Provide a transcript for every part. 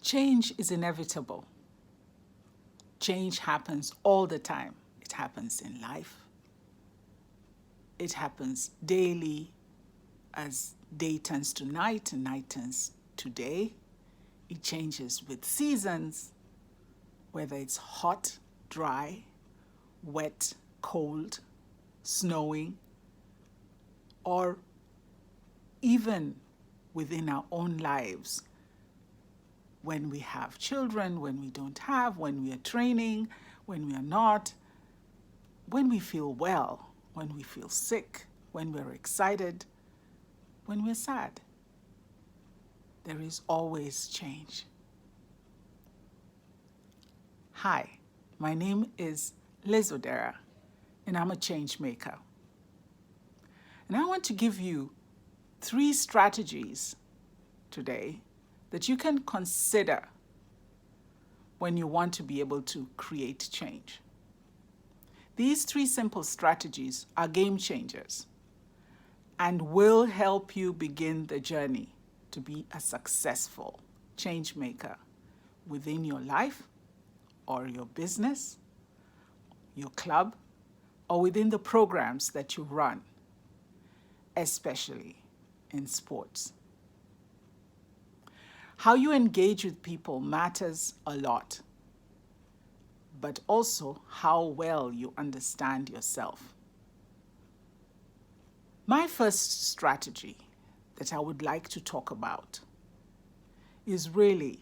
Change is inevitable. Change happens all the time. It happens in life. It happens daily as day turns to night and night turns to day. It changes with seasons, whether it's hot, dry, wet, cold, snowing, or even within our own lives. When we have children, when we don't have, when we are training, when we are not, when we feel well, when we feel sick, when we're excited, when we're sad. There is always change. Hi, my name is Liz Odera, and I'm a change maker. And I want to give you 3 strategies today that you can consider when you want to be able to create change. These 3 simple strategies are game changers and will help you begin the journey to be a successful change maker within your life or your business, your club, or within the programs that you run, especially in sports. How you engage with people matters a lot, but also how well you understand yourself. My first strategy that I would like to talk about is really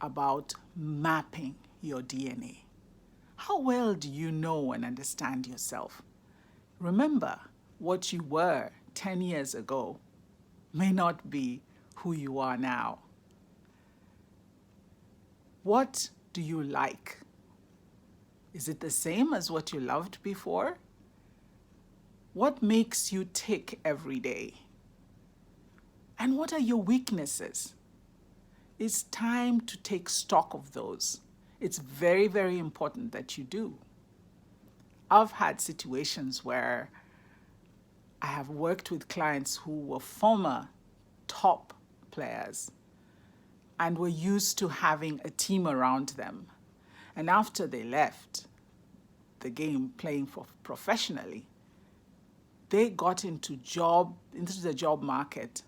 about mapping your DNA. How well do you know and understand yourself? Remember, what you were 10 years ago may not be who you are now. What do you like? Is it the same as what you loved before? What makes you tick every day? And what are your weaknesses? It's time to take stock of those. It's very, very important that you do. I've had situations where I have worked with clients who were former top players and were used to having a team around them. And after they left the game playing professionally, they got into the job market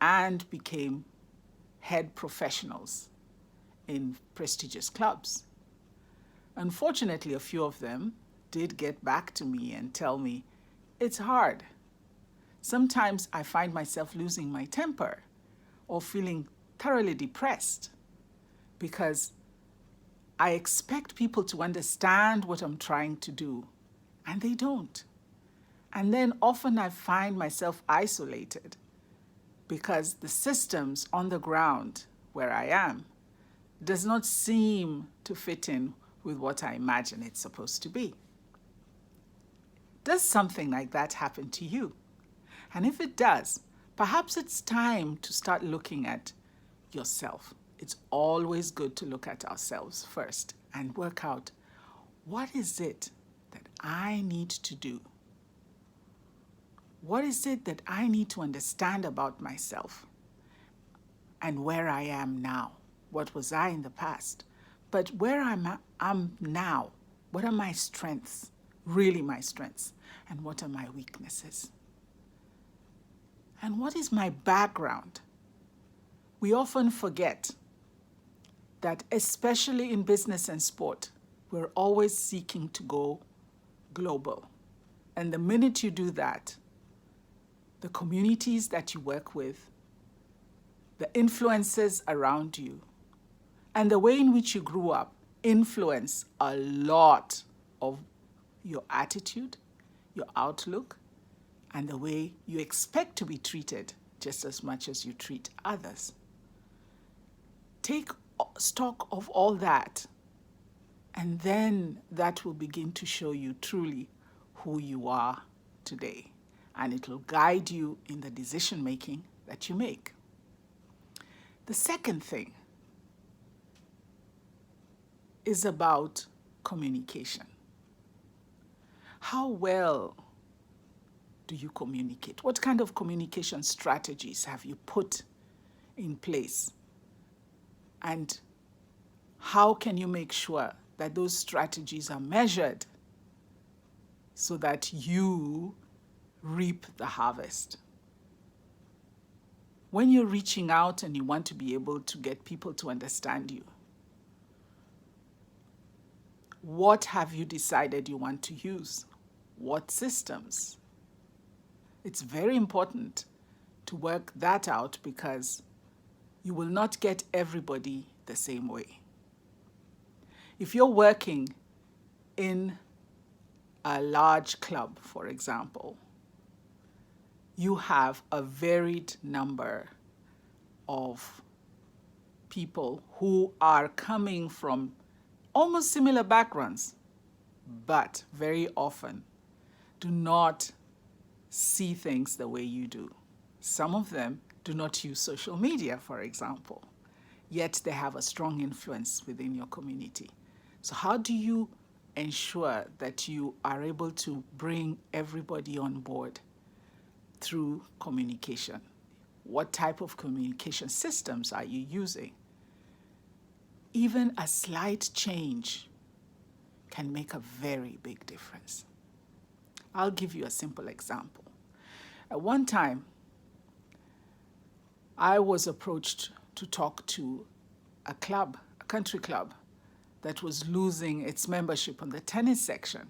and became head professionals in prestigious clubs. Unfortunately, a few of them did get back to me and tell me, it's hard. Sometimes I find myself losing my temper or feeling thoroughly depressed because I expect people to understand what I'm trying to do, and they don't. And then often I find myself isolated because the systems on the ground where I am does not seem to fit in with what I imagine it's supposed to be. Does something like that happen to you? And if it does, perhaps it's time to start looking at yourself. It's always good to look at ourselves first and work out, what is it that I need to do? What is it that I need to understand about myself and where I am now? What was I in the past? But where I'm now, what are my strengths, really my strengths, and what are my weaknesses? And what is my background? We often forget that, especially in business and sport, we're always seeking to go global. And the minute you do that, the communities that you work with, the influences around you, and the way in which you grew up influence a lot of your attitude, your outlook, and the way you expect to be treated just as much as you treat others. Take stock of all that, and then that will begin to show you truly who you are today, and it will guide you in the decision making that you make. The second thing is about communication. How well do you communicate? What kind of communication strategies have you put in place? And how can you make sure that those strategies are measured so that you reap the harvest? When you're reaching out and you want to be able to get people to understand you, what have you decided you want to use? What systems? It's very important to work that out because you will not get everybody the same way. If you're working in a large club, for example, you have a varied number of people who are coming from almost similar backgrounds, but very often do not see things the way you do. Some of them do not use social media, for example, yet they have a strong influence within your community. So how do you ensure that you are able to bring everybody on board through communication? What type of communication systems are you using? Even a slight change can make a very big difference. I'll give you a simple example. At one time, I was approached to talk to a club, a country club, that was losing its membership on the tennis section,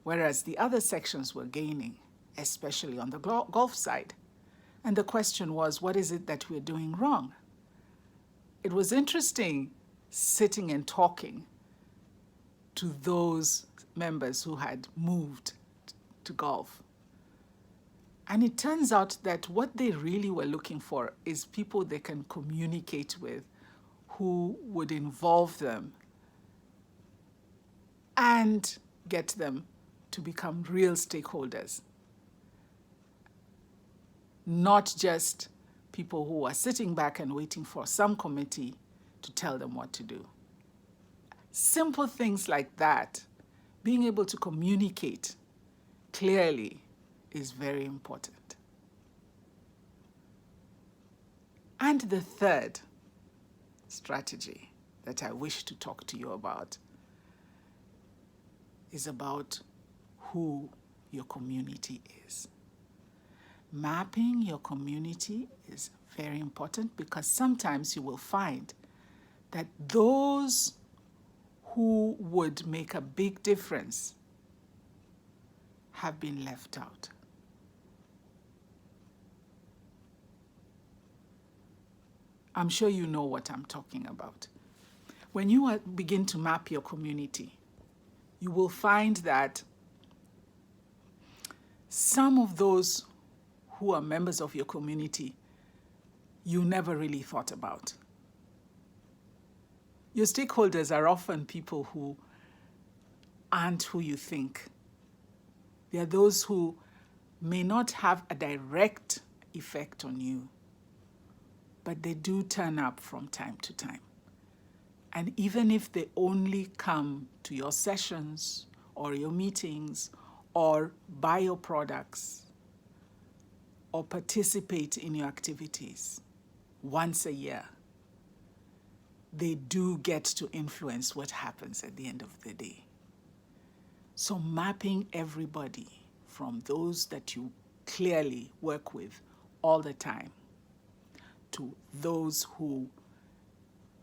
whereas the other sections were gaining, especially on the golf side. And the question was, what is it that we're doing wrong? It was interesting sitting and talking to those members who had moved to golf. And it turns out that what they really were looking for is people they can communicate with, who would involve them and get them to become real stakeholders. Not just people who are sitting back and waiting for some committee to tell them what to do. Simple things like that, being able to communicate clearly is very important. And the third strategy that I wish to talk to you about is about who your community is. Mapping your community is very important because sometimes you will find that those who would make a big difference have been left out. I'm sure you know what I'm talking about. When you begin to map your community, you will find that some of those who are members of your community you never really thought about. Your stakeholders are often people who aren't who you think. They are those who may not have a direct effect on you, but they do turn up from time to time. And even if they only come to your sessions or your meetings or buy your products or participate in your activities once a year, they do get to influence what happens at the end of the day. So mapping everybody from those that you clearly work with all the time to those who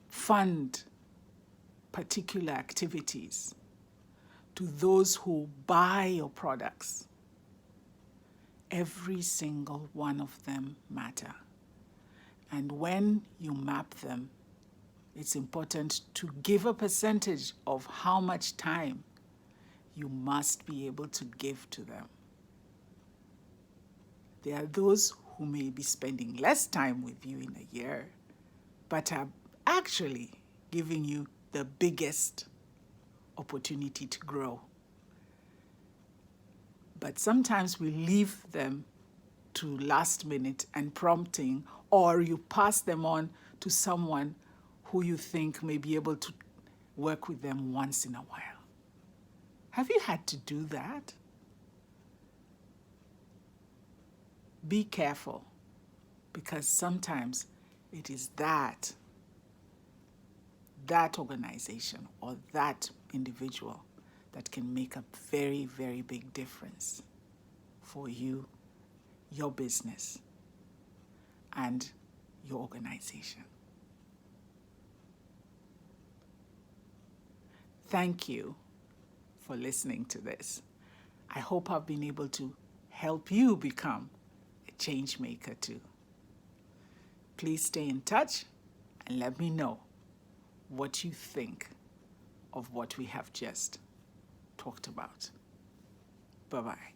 fund particular activities, to those who buy your products, every single one of them matter. And when you map them, it's important to give a percentage of how much time you must be able to give to them. There are those who may be spending less time with you in a year, but are actually giving you the biggest opportunity to grow. But sometimes we leave them to last minute and prompting, or you pass them on to someone who you think may be able to work with them once in a while. Have you had to do that? Be careful, because sometimes It is that organization or that individual that can make a very, very big difference for you, your business, and your organization. Thank you for listening to this. I hope I've been able to help you become a change maker too. Please stay in touch and let me know what you think of what we have just talked about. Bye-bye.